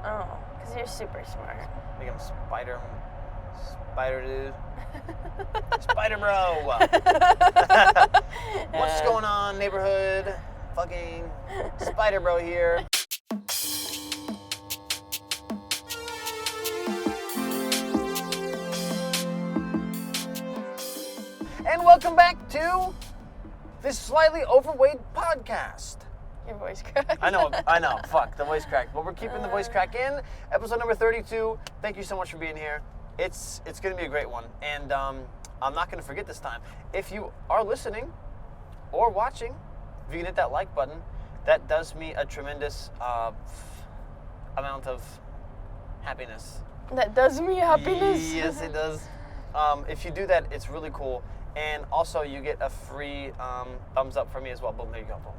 Oh, because you're super smart. Make him Spider dude. Spider bro. What's going on, neighborhood? Fucking Spider bro here. And welcome back to this slightly overweight podcast. Your voice cracked. I know. Fuck, the voice crack. But we're keeping the voice crack in. Episode number 32. Thank you so much for being here. It's going to be a great one. And I'm not going to forget this time. If you are listening or watching, if you can hit that like button, that does me a tremendous amount of happiness. That does me happiness. Yes, it does. If you do that, it's really cool. And also, you get a free thumbs up from me as well. Boom, there you go. Boom.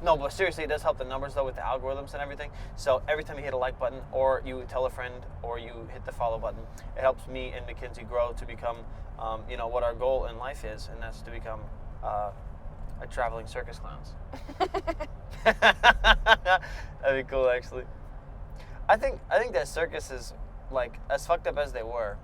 No, but seriously, it does help the numbers, though, with the algorithms and everything. So every time you hit a like button, or you tell a friend, or you hit the follow button, it helps me and Mackenzie grow to become, what our goal in life is, and that's to become a traveling circus clowns. That'd be cool, actually. I think that circus is, like, as fucked up as they were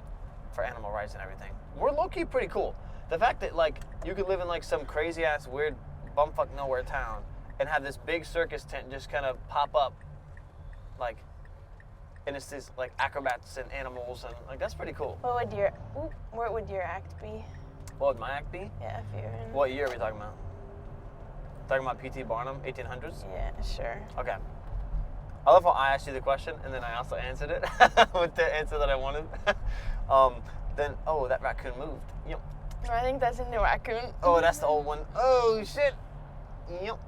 for animal rights and everything, we're low-key pretty cool. The fact that, like, you could live in, like, some crazy-ass, weird, bumfuck nowhere town and have this big circus tent just kind of pop up, like, and it's these, like, acrobats and animals, and, like, that's pretty cool. What would your act be? What would my act be? Yeah, if you're in... What year are we talking about? Talking about P.T. Barnum, 1800s? Yeah, sure. Okay. I love how I asked you the question, and then I also answered it with the answer that I wanted. That raccoon moved. Yep. I think that's a new raccoon. Oh, that's the old one. Oh, shit. Yep.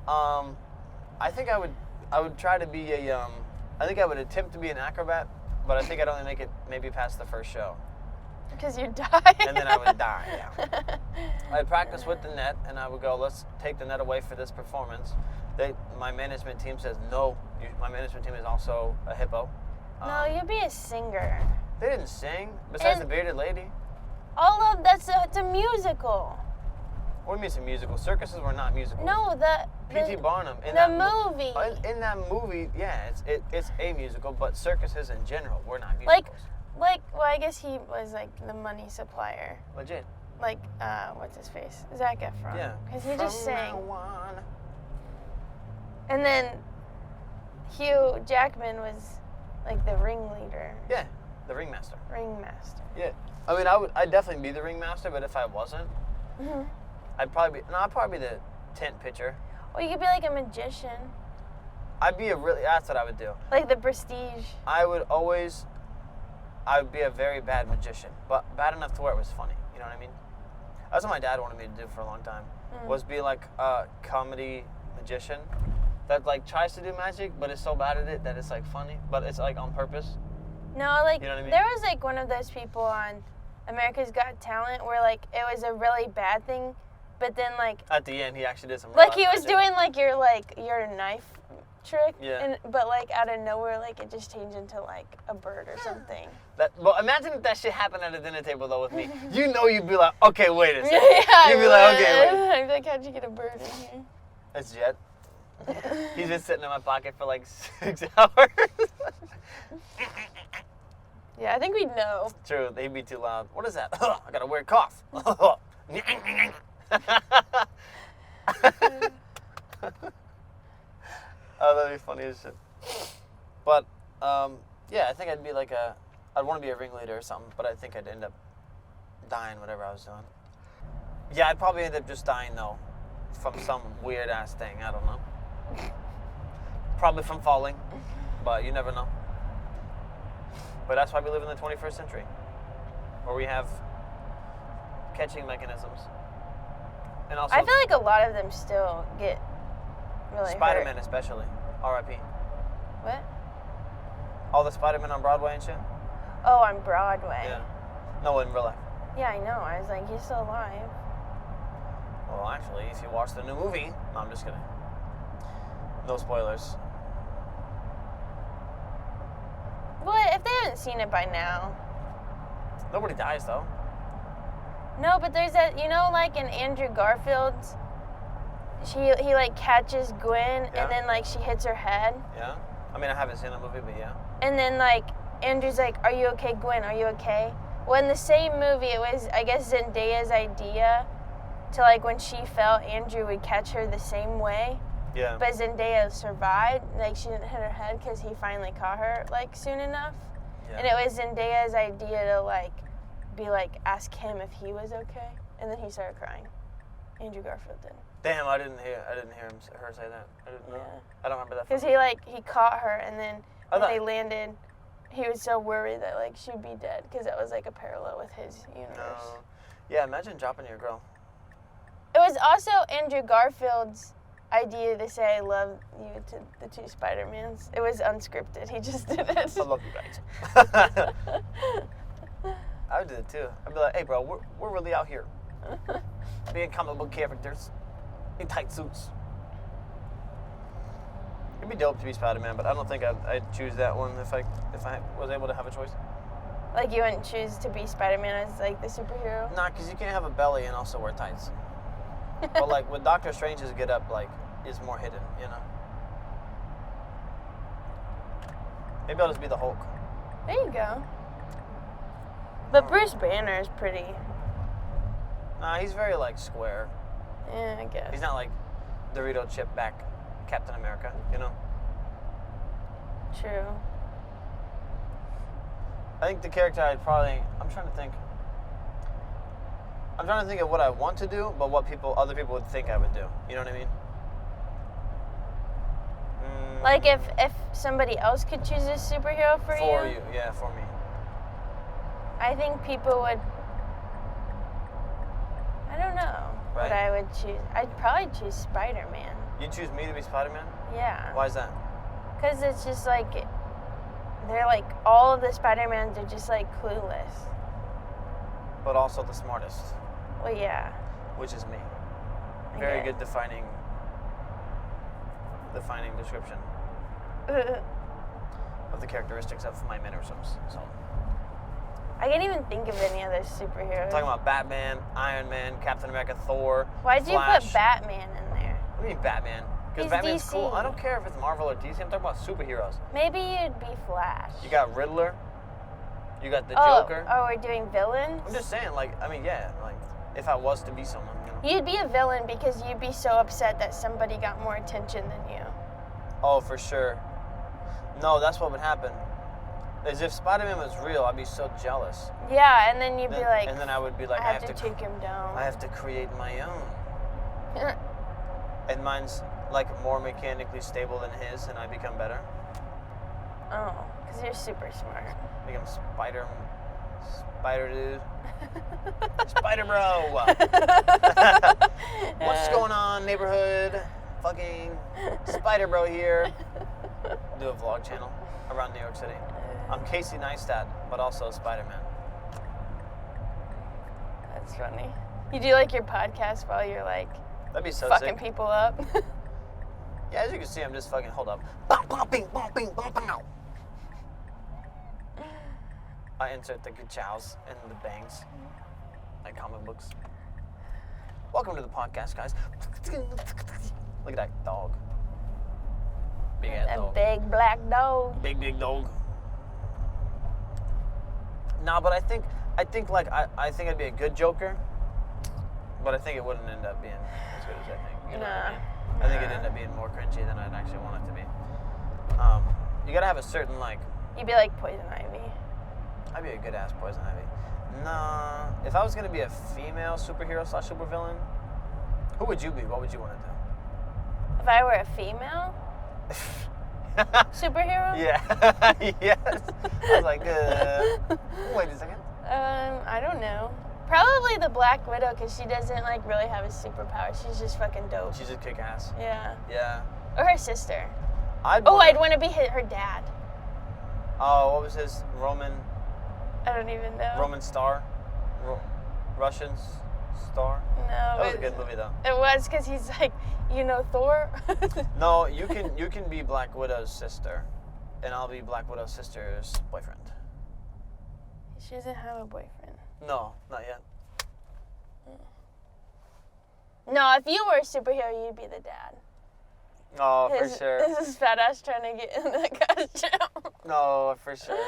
I think I would try to be I think I would attempt to be an acrobat, but I think I'd only make it maybe past the first show. Because you die. And then I would die, yeah. I'd practice with the net, and I would go, let's take the net away for this performance. My management team says, no, my management team is also a hippo. No, you'll be a singer. They didn't sing, besides the bearded lady. It's a musical. What do you mean it's a musical? Circuses were not musicals. No, P.T. Barnum. movie. In that movie, yeah, it's a musical, but circuses in general were not musicals. Well, I guess he was, like, the money supplier. Legit. Like, what's his face? Zac Efron. Yeah. Because he just sang. Now on. And then Hugh Jackman was, like, the ringleader. Yeah, the ringmaster. Ringmaster. Yeah. I mean, I'd definitely be the ringmaster, but if I wasn't, I'd probably be the tent pitcher. Or you could be like a magician. That's what I would do. Like the Prestige. I would be a very bad magician, but bad enough to where it was funny. You know what I mean? That's what my dad wanted me to do for a long time, was be like a comedy magician that, like, tries to do magic, but is so bad at it that it's, like, funny, but it's, like, on purpose. No, like, you know what I mean? There was, like, one of those people on America's Got Talent where, like, it was a really bad thing, but then, like... At the end, he actually did some... Like, he was doing, like, your knife trick, yeah. But, like, out of nowhere, like, it just changed into, like, a bird or something. Well, imagine if that shit happened at a dinner table, though, with me. You know you'd be like, okay, wait a second. Yeah, you'd be like, okay, wait. I'd be like, how'd you get a bird in here? It's Jet. He's been sitting in my pocket for, like, 6 hours. Yeah, I think we'd know. True, they'd be too loud. What is that? I got a weird cough. Oh, that'd be funny as shit. But, yeah, I think I'd be like I'd want to be a ringleader or something, but I think I'd end up dying whatever I was doing. Yeah, I'd probably end up just dying, though, from some weird-ass thing. I don't know. Probably from falling, but you never know. But that's why we live in the 21st century, where we have catching mechanisms. And also, I feel like a lot of them still get really Spider-Man hurt. especially. R.I.P. What? All the Spider-Man on Broadway and shit? Oh, on Broadway. Yeah. No, in real life. Yeah, I know. I was like, he's still alive. Well, actually, if you watch the new movie... No, I'm just kidding. No spoilers. What? If they haven't seen it by now. Nobody dies, though. No, but there's that, like in Andrew Garfield's, he like catches Gwen Yeah. and then like she hits her head. Yeah. I mean, I haven't seen the movie, but yeah. And then like Andrew's like, "Are you okay, Gwen? Are you okay?" Well, in the same movie, it was I guess Zendaya's idea to like when she fell, Andrew would catch her the same way. Yeah. But Zendaya survived. Like she didn't hit her head because he finally caught her like soon enough. Yeah. And it was Zendaya's idea to like be like ask him if he was okay, and then he started crying. Andrew Garfield did. Damn, I didn't hear her say that. I didn't know. Yeah. I don't remember that. Because he caught her, and then when they landed, he was so worried that like she'd be dead because that was like a parallel with his universe. No. Yeah, imagine dropping your girl. It was also Andrew Garfield's idea to say I love you to the two Spider-Mans. It was unscripted. He just did it. I love you guys. I would do it too. I'd be like, hey, bro, we're really out here being comic book characters in tight suits. It'd be dope to be Spider-Man, but I don't think I'd choose that one if I was able to have a choice. Like you wouldn't choose to be Spider-Man as like the superhero? Nah, because you can't have a belly and also wear tights. But like with Doctor Strange's get up, like is more hidden, you know. Maybe I'll just be the Hulk. There you go. But Bruce Banner is pretty. Nah, he's very like square. Yeah, I guess. He's not like Dorito chip back Captain America, you know. True. I think the character I'm trying to think of what I want to do, but what other people would think I would do. You know what I mean? Like if somebody else could choose a superhero for you? For you, yeah, for me. I think people would. I don't know what I would choose. I'd probably choose Spider-Man. You choose me to be Spider-Man? Yeah. Why is that? Because it's just like, they're like, all of the Spider-Mans are just like clueless. But also the smartest, Well, yeah. which is me. I Very get good defining description of the characteristics of my mannerisms. So. I can't even think of any other superheroes. I'm talking about Batman, Iron Man, Captain America, Thor, Why'd you Flash. put Batman in there? What do you mean Batman? Because He's Batman's DC. cool. I don't care if it's Marvel or DC. I'm talking about superheroes. Maybe you'd be Flash. You got Riddler. You got the Joker. Oh, we're doing villains? I'm just saying, like, I mean, yeah, like, if I was to be someone, you know. You'd be a villain because you'd be so upset that somebody got more attention than you. Oh, for sure. No, that's what would happen. Is if Spider-Man was real, I'd be so jealous. Yeah, and then you'd be like, and then I would be like, I have to take him down. I have to create my own. And mine's like more mechanically stable than his, and I become better. Oh, because you're super smart. Become Spider dude. Spider bro. What's going on, neighborhood? Fucking Spider bro here. Do a vlog channel around New York City. I'm Casey Neistat, but also Spider-Man. That's funny. You do like your podcast while you're like That'd be so fucking sick. people up. Yeah, as you can see, I'm just fucking, hold up. Bang, bang, bing, bang, bing, bang, bang. I insert the ka-chows and the bangs, like comic books. Welcome to the podcast, guys. Look at that dog. Big ass That dog. big black dog. Big dog. Nah, but I think like I think I'd be a good Joker, but I think it wouldn't end up being as good as I think. You know what I mean? I think it'd end up being more cringy than I'd actually want it to be. You gotta have a certain like. You'd be like Poison Ivy. I'd be a good ass Poison Ivy. Nah, if I was gonna be a female superhero / supervillain, who would you be? What would you want to do? If I were a female superhero? Yeah. Yes. I was like, wait a second. I don't know. Probably the Black Widow because she doesn't like really have a superpower. She's just fucking dope. She's just kick ass. Yeah. Yeah. Or her sister. I'd want to be her dad. Oh, what was his Roman I don't even know. Roman Star? Russian Star? No. That was a good movie though. It was because he's like, Thor. No, you can be Black Widow's sister, and I'll be Black Widow's sister's boyfriend. She doesn't have a boyfriend. No, not yet. No, if you were a superhero, you'd be the dad. Oh, for sure. This is fat ass trying to get in the costume. No, for sure.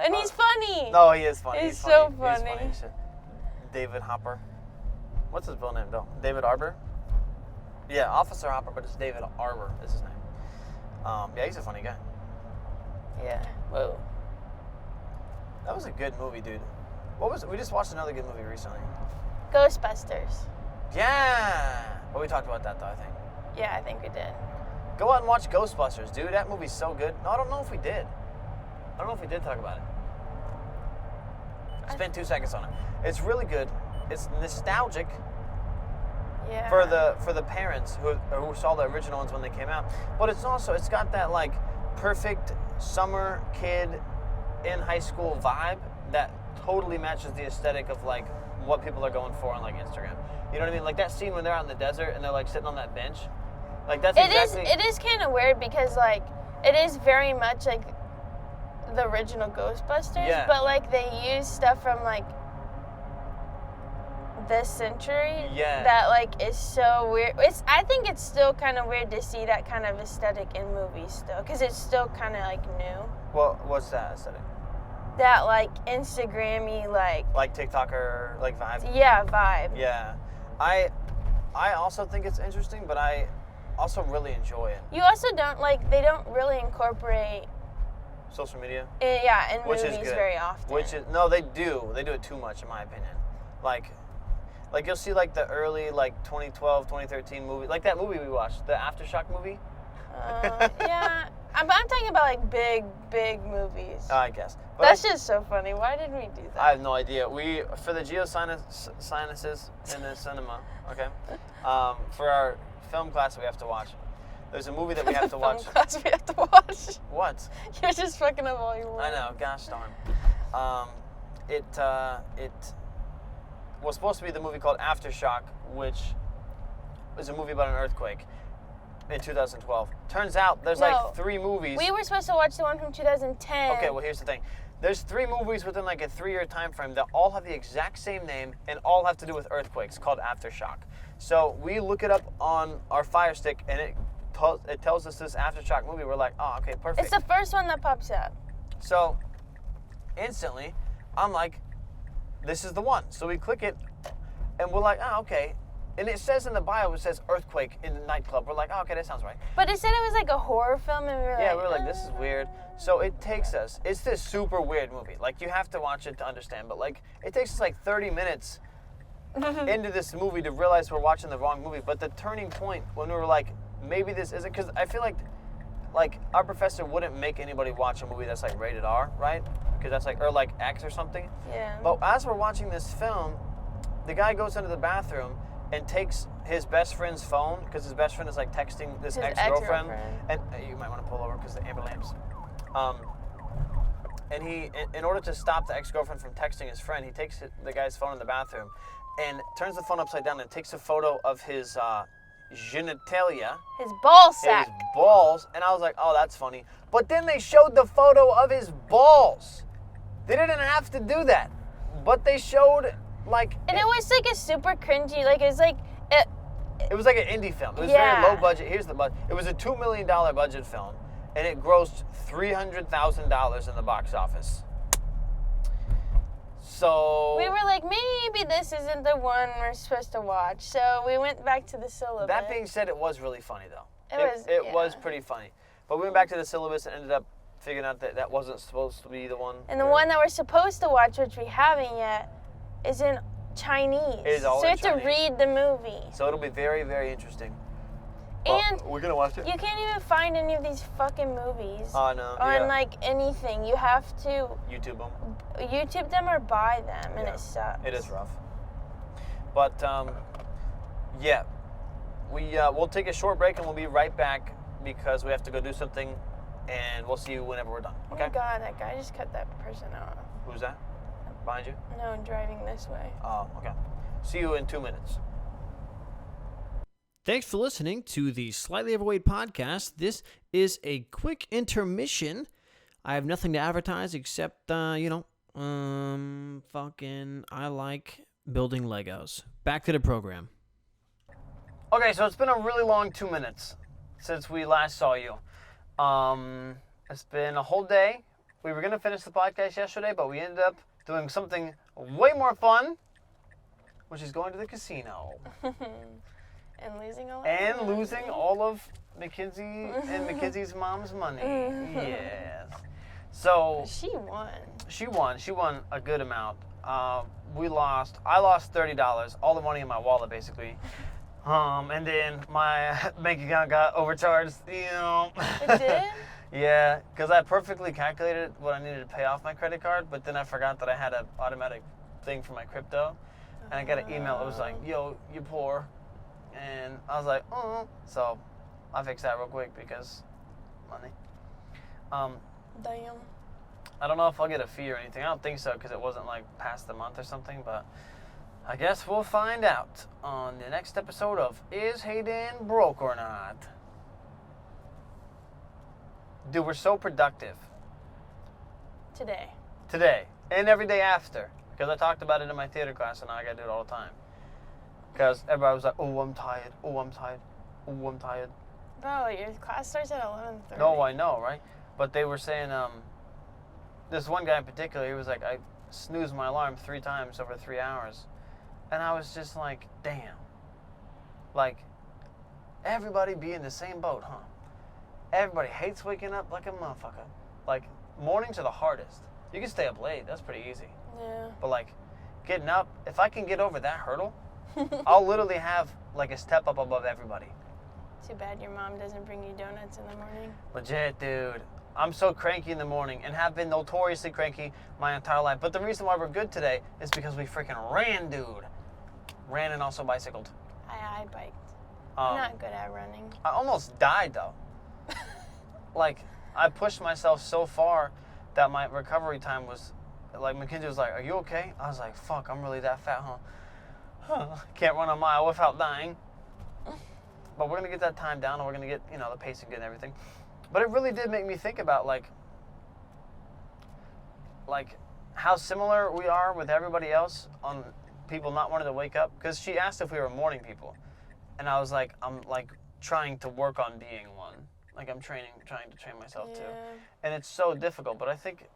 And he's funny. No, he is funny. He's so funny. He's funny. David Hopper. What's his real name, though? David Arbor? Yeah, Officer Hopper, but it's David Arbor is his name. Yeah, he's a funny guy. Yeah. Whoa. That was a good movie, dude. We just watched another good movie recently. Ghostbusters. Yeah! But we talked about that, though, I think. Yeah, I think we did. Go out and watch Ghostbusters, dude. That movie's so good. No, I don't know if we did. I don't know if we did talk about it. Spend 2 seconds on it. It's really good. It's nostalgic. Yeah. For the parents who saw the original ones when they came out, but it's got that like perfect summer kid in high school vibe that totally matches the aesthetic of like what people are going for on like Instagram. You know what I mean? Like that scene when they're out in the desert and they're like sitting on that bench. Like that's exactly. It is kind of weird because like it is very much like the original Ghostbusters, Yeah. but like they use stuff from like this century that like is so weird. I think it's still kind of weird to see that kind of aesthetic in movies still, because it's still kind of like new. Well, what's that aesthetic? That like Instagram-y like TikToker like vibe. Yeah, vibe. Yeah, I also think it's interesting, but I also really enjoy it. You also they don't really incorporate social media. In which movies is good. very often. No, they do it too much in my opinion. Like you'll see like the early like 2012, 2013 movie, like that movie we watched, the Aftershock movie. Yeah, I'm talking about like big movies. I guess. But That's just so funny. Why did we do that? I have no idea. We for the sinuses in the cinema, okay. For our film class we have to watch. There's a movie that we have to watch. Film class we have to watch. What? You're just fucking up all your work. I know. Gosh darn. It was supposed to be the movie called Aftershock, which is a movie about an earthquake in 2012. Turns out there's like 3 movies. We were supposed to watch the one from 2010. Okay, well here's the thing. There's 3 movies within like a 3-year time frame that all have the exact same name and all have to do with earthquakes called Aftershock. So we look it up on our Fire Stick and it tells us this Aftershock movie. We're like, oh, okay, perfect. It's the first one that pops up. So instantly, I'm like, this is the one. So we click it, and we're like, oh, okay. And it says in the bio, it says earthquake in the nightclub. We're like, oh, okay, that sounds right. But it said it was like a horror film, and we were like, this is weird. So it takes us, it's this super weird movie. Like, you have to watch it to understand, but like, it takes us like 30 minutes into this movie to realize we're watching the wrong movie. But the turning point when we were like, maybe this isn't, because I feel like our professor wouldn't make anybody watch a movie that's like rated R, right? Because that's like, or like X or something. Yeah. But as we're watching this film, the guy goes into the bathroom and takes his best friend's phone, because his best friend is like texting this ex-girlfriend. And you might want to pull over because the amber lamps. And he, in order to stop the ex-girlfriend from texting his friend, he takes the guy's phone in the bathroom and turns the phone upside down and takes a photo of his genitalia. His ball sack. His balls. And I was like, oh, that's funny. But then they showed the photo of his balls. They didn't have to do that. But they showed, like... And it was, like, a super cringy, like, it's like... It was like an indie film. It was very low budget. Here's the budget. It was a $2 million budget film, and it grossed $300,000 in the box office. So... We were like, maybe this isn't the one we're supposed to watch. So we went back to the syllabus. That being said, it was really funny, though. It was pretty funny. But we went back to the syllabus and ended up figuring out that that wasn't supposed to be the one. And the one that we're supposed to watch, which we haven't yet, is in Chinese. It is all so in you have to read the movie. So it'll be very, very interesting. And we're gonna watch it. You can't even find any of these fucking movies. Oh, no. On like anything. You have to YouTube them or buy them, and it sucks. It is rough. But yeah, we'll take a short break and we'll be right back because we have to go do something, and we'll see you whenever we're done. Okay? Oh my God, that guy just cut that person off. Who's that? Behind you? No, driving this way. Oh, okay. See you in 2 minutes. Thanks for listening to the Slightly Overweight podcast. This is a quick intermission. I have nothing to advertise except, I like building Legos. Back to the program. Okay, so it's been a really long 2 minutes since we last saw you. It's been a whole day. We were going to finish the podcast yesterday, but we ended up doing something way more fun, which is going to the casino. And losing all of Mackenzie and Mackenzie's mom's money. Yes. So She won. she won a good amount. I lost $30, all the money in my wallet basically. And then my bank account got overcharged, It did? Yeah, because I perfectly calculated what I needed to pay off my credit card, but then I forgot that I had an automatic thing for my crypto. And I got an email that was like, yo, you're poor. And I was like, oh. So I fixed that real quick because money. Damn. I don't know if I'll get a fee or anything. I don't think so because it wasn't like past the month or something, but I guess we'll find out on the next episode of Is Hayden Broke or Not? Dude, we're so productive Today. and every day after because I talked about it in my theater class and now I gotta do it all the time because everybody was like, oh, I'm tired, oh, I'm tired, oh, I'm tired. Bro, your class starts at 11:30. No, I know, right? But they were saying, this one guy in particular, he was like, I snoozed my alarm 3 times over 3 hours. And I was just like, damn. Like, everybody be in the same boat, huh? Everybody hates waking up like a motherfucker. Like, mornings are the hardest. You can stay up late, that's pretty easy. Yeah. But like, getting up, if I can get over that hurdle, I'll literally have like a step up above everybody. Too bad your mom doesn't bring you donuts in the morning. Legit, dude. I'm so cranky in the morning and have been notoriously cranky my entire life. But the reason why we're good today is because we freaking ran, dude. Ran and also bicycled. I biked. I'm not good at running. I almost died, though. Like, I pushed myself so far that my recovery time was, like, Mackenzie was like, are you okay? I was like, fuck, I'm really that fat, huh? Can't run a mile without dying. But we're going to get that time down and we're going to get, the pacing good and everything. But it really did make me think about, like how similar we are with everybody else on people not wanting to wake up. Because she asked if we were morning people. And I was like, I'm, like, trying to work on being one. Like, I'm trying to train myself, too. And it's so difficult. But I think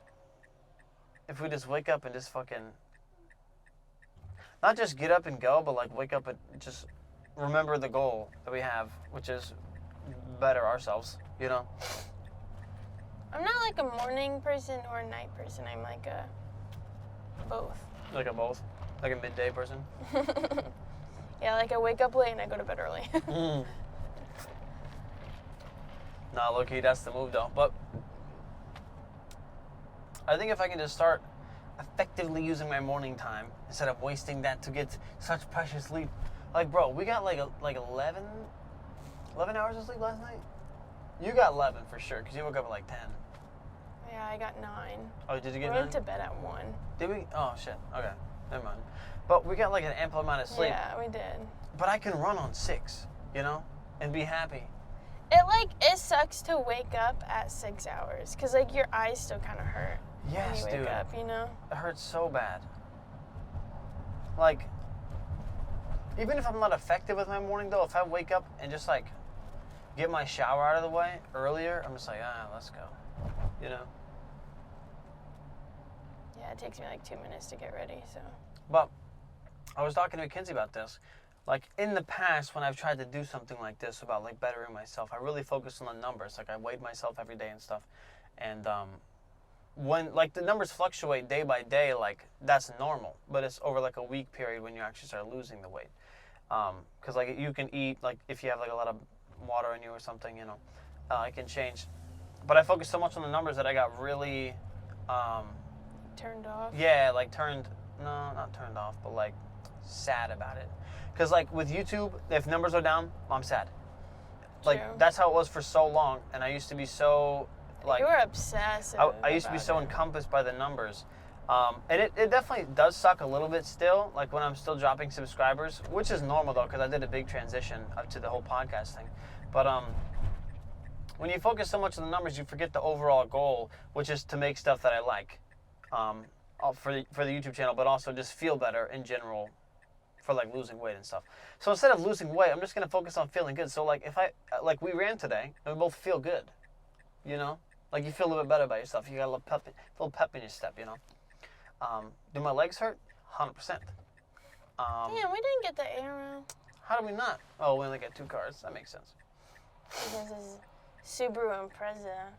if we just wake up and just fucking, not just get up and go, but, like, wake up and just remember the goal that we have, which is better ourselves, I'm not like a morning person or a night person. I'm like a both. Like a both? Like a midday person? Yeah, like I wake up late and I go to bed early. Nah, low-key, that's the move, though. But I think if I can just start effectively using my morning time instead of wasting that to get such precious sleep. Like, bro, we got like 11 hours of sleep last night? You got 11 for sure, because you woke up at like 10. Yeah, I got 9. Oh, did you get 9? We went to bed at 1. Did we? Oh, shit. Okay. Never mind. But we got like an ample amount of sleep. Yeah, we did. But I can run on 6, and be happy. It sucks to wake up at 6 hours, because like your eyes still kind of hurt. Yes, when you dude. wake up, It hurts so bad. Like, even if I'm not effective with my morning, though, if I wake up and just, like, get my shower out of the way earlier, I'm just like, let's go, Yeah, it takes me like 2 minutes to get ready, so. But I was talking to Mackenzie about this. Like, in the past, when I've tried to do something like this about, like, bettering myself, I really focused on the numbers. Like, I weighed myself every day and stuff. And, when, like, the numbers fluctuate day by day, like, that's normal. But it's over, like, a week period when you actually start losing the weight. Because, like, you can eat, like, if you have, like, a lot of water in you or something, it can change. But I focused so much on the numbers that I got really, Turned off? yeah, like, not turned off, but, like, sad about it. Because, like, with YouTube, if numbers are down, I'm sad. Like, True. that's how it was for so long. And I used to be so, like, you were obsessive. I used to be so about it. encompassed by the numbers. And it definitely does suck a little bit still, like when I'm still dropping subscribers, which is normal, though, because I did a big transition up to the whole podcast thing. But when you focus so much on the numbers, you forget the overall goal, which is to make stuff that I like for the YouTube channel, but also just feel better in general for like losing weight and stuff. So instead of losing weight, I'm just gonna focus on feeling good. So like if I like we ran today and we both feel good, you know, like you feel a little bit better about yourself. You got a little pep in your step, you know. Do my legs hurt? 100%. Damn, we didn't get the arrow. How do we not? Oh, we only get 2 cars. That makes sense. This is Subaru Impreza.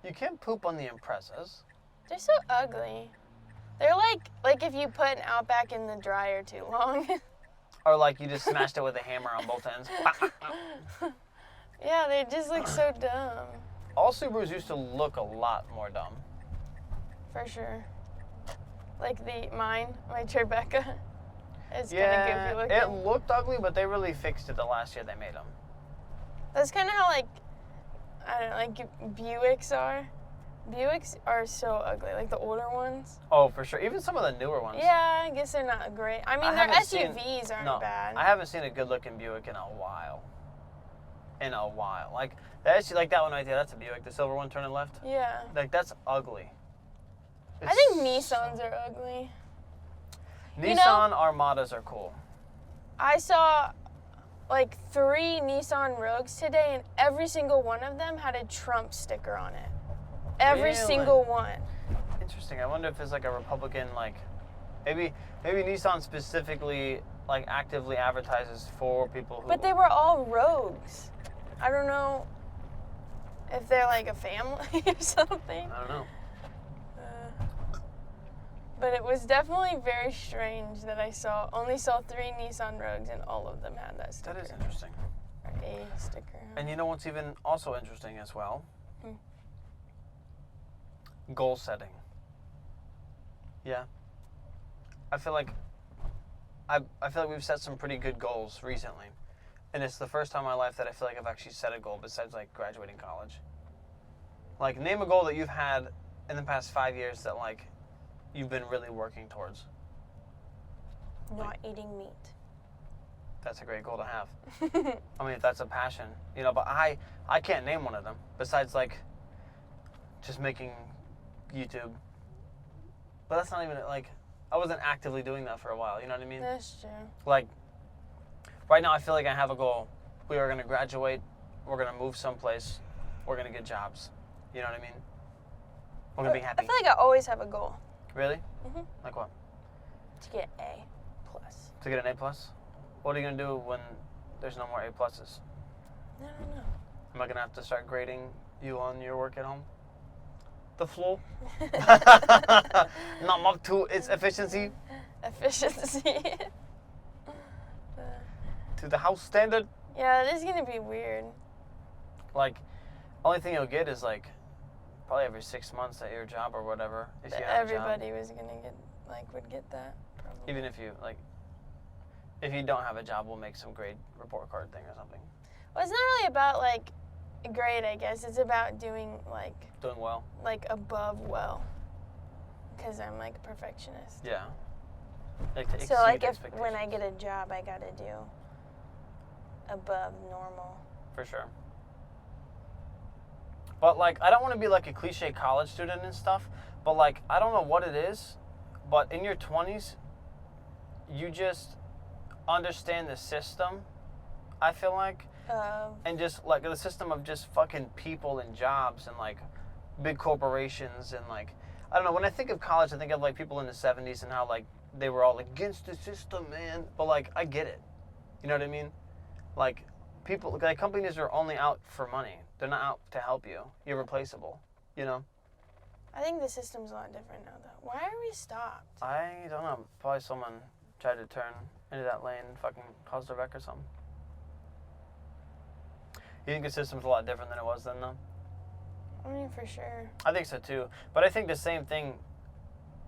You can't poop on the Imprezas. They're so ugly. They're like if you put an Outback in the dryer too long. Or like you just smashed it with a hammer on both ends. Yeah, they just look so dumb. All Subarus used to look a lot more dumb. For sure. Like my Tribeca. It's kind of goofy looking. It looked ugly, but they really fixed it the last year they made them. That's kind of how I don't know, like Buicks are. Buicks are so ugly, like the older ones. Oh, for sure. Even some of the newer ones. Yeah, I guess they're not great. I mean, their SUVs aren't bad. I haven't seen a good-looking Buick in a while. Like that one right there, that's a Buick, the silver one turning left. Yeah. Like that's ugly. I think Nissans are ugly. Nissan Armadas are cool. I saw like 3 Nissan Rogues today, and every single one of them had a Trump sticker on it. Every Really? single one. Interesting. I wonder if it's like a Republican, like maybe Nissan specifically like actively advertises for people who. But they were all Rogues. I don't know if they're like a family or something. I don't know. But it was definitely very strange that I only saw 3 Nissan Rogues, and all of them had that sticker. That is interesting. Or a sticker. And you know what's even also interesting as well? Goal setting. Yeah. I feel like we've set some pretty good goals recently. And it's the first time in my life that I feel like I've actually set a goal besides like graduating college. Like name a goal that you've had in the past 5 years that like you've been really working towards. Not eating meat. That's a great goal to have. I mean, if that's a passion, you know, but I can't name one of them besides like just making YouTube. But that's not even like, I wasn't actively doing that for a while, you know what I mean? That's true. Like, right now I feel like I have a goal. We are going to graduate, we're going to move someplace, we're going to get jobs. You know what I mean? We're going to be happy. I feel like I always have a goal. Really? Mm-hmm. Like what? To get A+. To get an A+? What are you going to do when there's no more A+? I don't know. Am I going to have to start grading you on your work at home? The floor? Not up to its efficiency? Efficiency. To the house standard? Yeah, it is going to be weird. Like, only thing you'll get is like, probably every 6 months at your job or whatever. If you have Everybody a job. was going to get, would get that. Probably. Even if you, if you don't have a job, we'll make some grade report card thing or something. Well, it's not really about, grade, I guess. It's about doing, Doing well. Above well. Because I'm, a perfectionist. Yeah. Like to So, exceed if when I get a job, I got to do above normal. For sure. But, I don't want to be, a cliche college student and stuff, but, I don't know what it is, but in your 20s, you just understand the system, I feel like. And just, the system of just fucking people and jobs and, big corporations and, I don't know. When I think of college, I think of, people in the 70s and how, they were all against the system, man. But, I get it. You know what I mean? People, companies are only out for money. They're not out to help you. You're replaceable, you know? I think the system's a lot different now, though. Why are we stopped? I don't know. Probably someone tried to turn into that lane and fucking caused a wreck or something. You think the system's a lot different than it was then, though? I mean, for sure. I think so, too. But I think the same thing...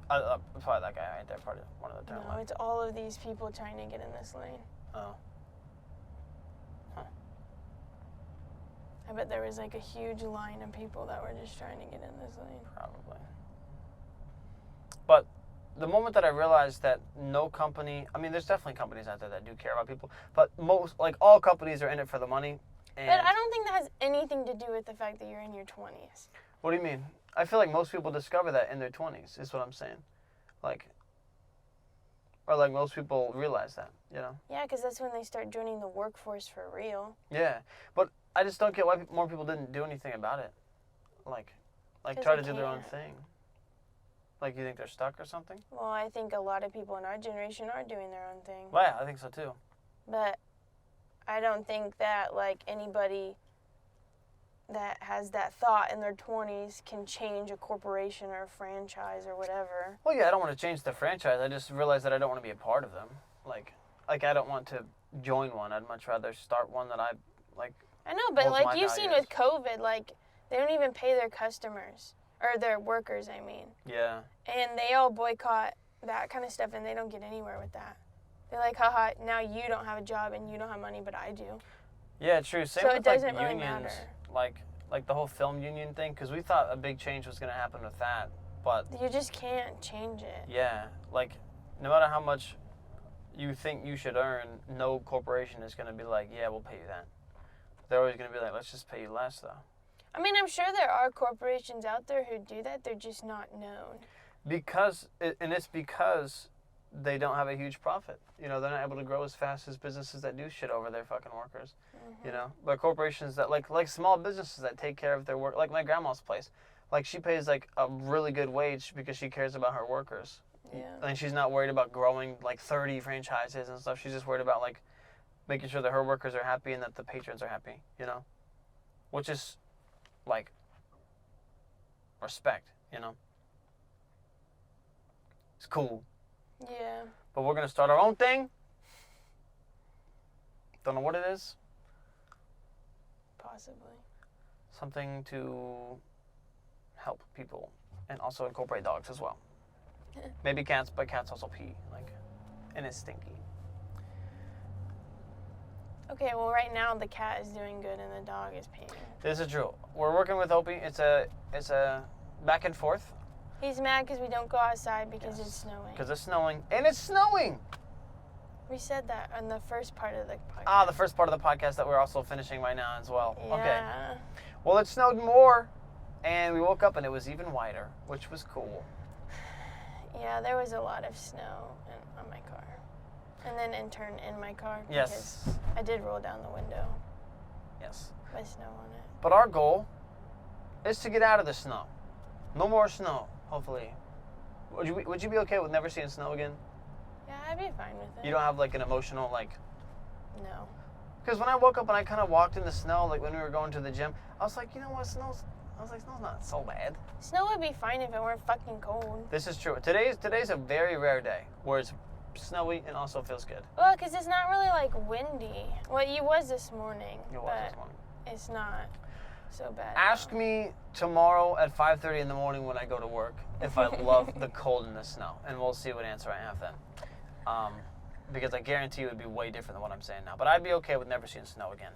probably that guy right there, probably one of the turn No, left. it's all of these people trying to get in this lane. Oh. Huh. I bet there was, a huge line of people that were just trying to get in this lane. Probably. But the moment that I realized that no company... I mean, there's definitely companies out there that do care about people, but most, all companies are in it for the money. And but I don't think that has anything to do with the fact that you're in your 20s. What do you mean? I feel like most people discover that in their 20s, is what I'm saying. or like most people realize that, you know? Yeah, because that's when they start joining the workforce for real. Yeah, but I just don't get why more people didn't do anything about it. Like 'Cause try they to do their own can't. thing. Like, you think they're stuck or something? Well, I think a lot of people in our generation are doing their own thing. Well, yeah, I think so too. But I don't think that, like, anybody that has that thought in their 20s can change a corporation or a franchise or whatever. Well, yeah, I don't want to change the franchise. I just realized that I don't want to be a part of them. Like I don't want to join one. I'd much rather start one that I like. I know, but holds my like you've seen values. with COVID, like, they don't even pay their customers, or their workers, I mean. Yeah. And they all boycott that kind of stuff, and they don't get anywhere with that. They're like, haha, now you don't have a job and you don't have money, but I do. Yeah, true. Same So with it doesn't like really unions, matter. like the whole film union thing, because we thought a big change was going to happen with that, but You just can't change it. yeah, like no matter how much you think you should earn, no corporation is going to be like, yeah, we'll pay you that. They're always going to be like, let's just pay you less, though. I mean, I'm sure there are corporations out there who do that. They're just not known. Because they don't have a huge profit. You know, they're not able to grow as fast as businesses that do shit over their fucking workers. Mm-hmm. You know, but corporations that like small businesses that take care of their work, like my grandma's place, like she pays like a really good wage because she cares about her workers. Yeah. And she's not worried about growing like 30 franchises and stuff. She's just worried about like making sure that her workers are happy and that the patrons are happy. You know, which is like respect. You know, it's cool. Yeah. But we're gonna start our own thing. Don't know what it is. Possibly. Something to help people and also incorporate dogs as well. Maybe cats, but cats also pee, like, and it's stinky. Okay, well, right now the cat is doing good and the dog is peeing. This is true. We're working with Opie. It's a back and forth He's mad because we don't go outside because it's snowing. because it's snowing, and it's snowing. We said that on the first part of the podcast. Ah, the first part of the podcast that we're also finishing right now as well. Yeah. Okay. Well, it snowed more, and we woke up and it was even wider, which was cool. Yeah, there was a lot of snow on my car. And then in turn in my car. Yes. Because I did roll down the window Yes. with snow on it. But our goal is to get out of the snow. No more snow, hopefully. Would you be okay with never seeing snow again? Yeah, I'd be fine with it. You don't have like an emotional like. No. Because when I woke up and I kind of walked in the snow, like when we were going to the gym, I was like, you know what, snow's not so bad. Snow would be fine if it weren't fucking cold. This is true. Today's a very rare day where it's snowy and also feels good. Well, because it's not really like windy. Well, it was this morning. It was but this morning. It's not so bad. Ask now. me tomorrow at 5:30 in the morning when I go to work if I love the cold and the snow, and we'll see what answer I have then. Because I guarantee it would be way different than what I'm saying now. But I'd be okay with never seeing snow again.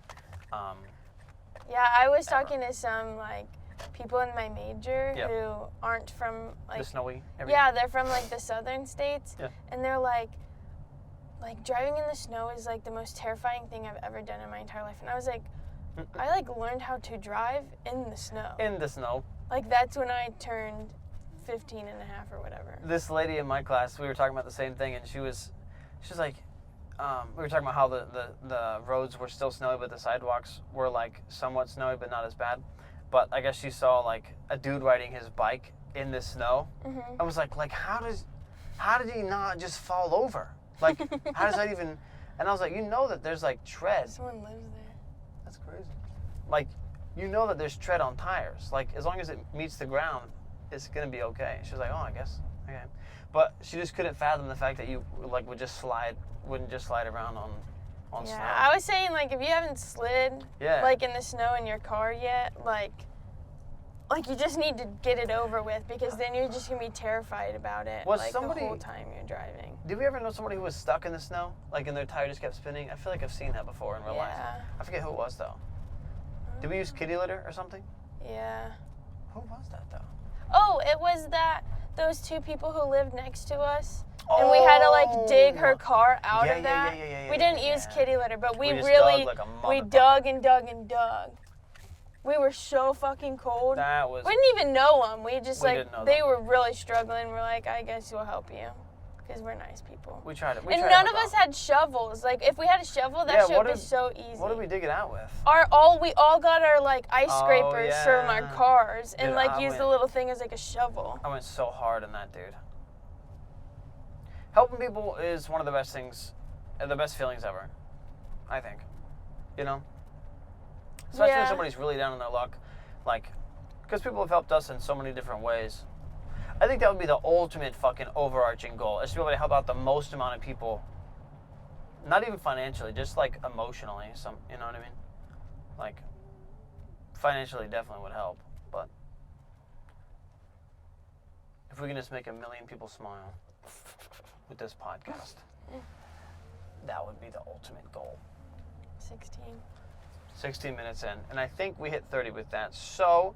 Yeah, I was talking to some like people in my major Yep. who aren't from like The snowy area. yeah, they're from like the southern states. Yeah. And they're like driving in the snow is like the most terrifying thing I've ever done in my entire life. And I was like, I like learned how to drive in the snow. In the snow. Like that's when I turned 15 and a half or whatever. This lady in my class, we were talking about the same thing, and she was like, we were talking about how the roads were still snowy, but the sidewalks were like somewhat snowy, but not as bad. But I guess she saw like a dude riding his bike in the snow. Mhm. I was like how did he not just fall over? Like, how does that even? And I was like, you know that there's like tread. Someone lives there. That's crazy. Like, you know that there's tread on tires. Like, as long as it meets the ground, it's gonna be okay. She was like, oh, I guess, okay. But she just couldn't fathom the fact that you like wouldn't just slide around on Yeah, snow. I was saying like if you haven't slid Yeah. like in the snow in your car yet, like you just need to get it over with because then you're just gonna be terrified about it Was like somebody- the whole time you're driving. Did we ever know somebody who was stuck in the snow, like, and their tire just kept spinning? I feel like I've seen that before in real life. Yeah. I forget who it was though. Did we use kitty litter or something? Yeah. Who was that though? Oh, it was those two people who lived next to us. And we had to like dig her car out Yeah, of yeah, that. yeah, yeah, yeah, We didn't yeah. use kitty litter, but we just really dug like a we motherfucker. dug and dug and dug. We were so fucking cold. That was. We didn't even know them. We just We like didn't know they them. were really struggling. We're like, I guess we'll help you. Because we're nice people. We tried it. And none of us had shovels. Like, if we had a shovel, that shit would be so easy. What did we dig it out with? We all got our, like, ice scrapers from our cars. And, used the little thing as, like, a shovel. I went so hard on that, dude. Helping people is one of the best things, the best feelings ever, I think. You know? Especially when somebody's really down on their luck. Like, because people have helped us in so many different ways. I think that would be the ultimate fucking overarching goal, is to be able to help out the most amount of people. Not even financially, just like emotionally. You know what I mean? Like, financially definitely would help, but if we can just make 1 million people smile with this podcast, that would be the ultimate goal. 16 minutes in, and I think we hit 30 with that. So,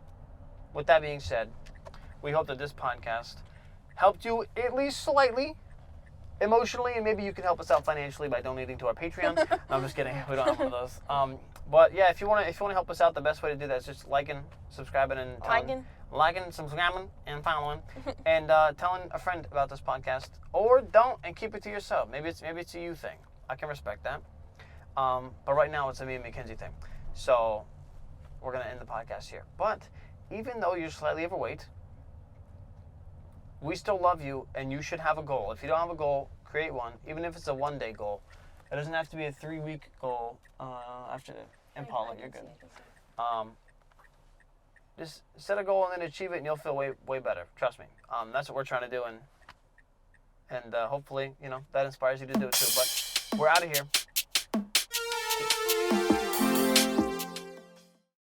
with that being said, we hope that this podcast helped you at least slightly emotionally, and maybe you can help us out financially by donating to our Patreon. No, I'm just kidding. We don't have one of those. But yeah, if you want to help us out, the best way to do that is just liking, subscribing, and subscribing, and following, and telling a friend about this podcast, or don't and keep it to yourself. Maybe it's a you thing. I can respect that. But right now it's a me and Mackenzie thing. So we're gonna end the podcast here. But even though you're slightly overweight, we still love you, and you should have a goal. If you don't have a goal, create one, even if it's a one-day goal. It doesn't have to be a 3-week goal. After Impala, you're good. Just set a goal and then achieve it, and you'll feel way better. Trust me. That's what we're trying to do, and hopefully, that inspires you to do it too. But we're out of here.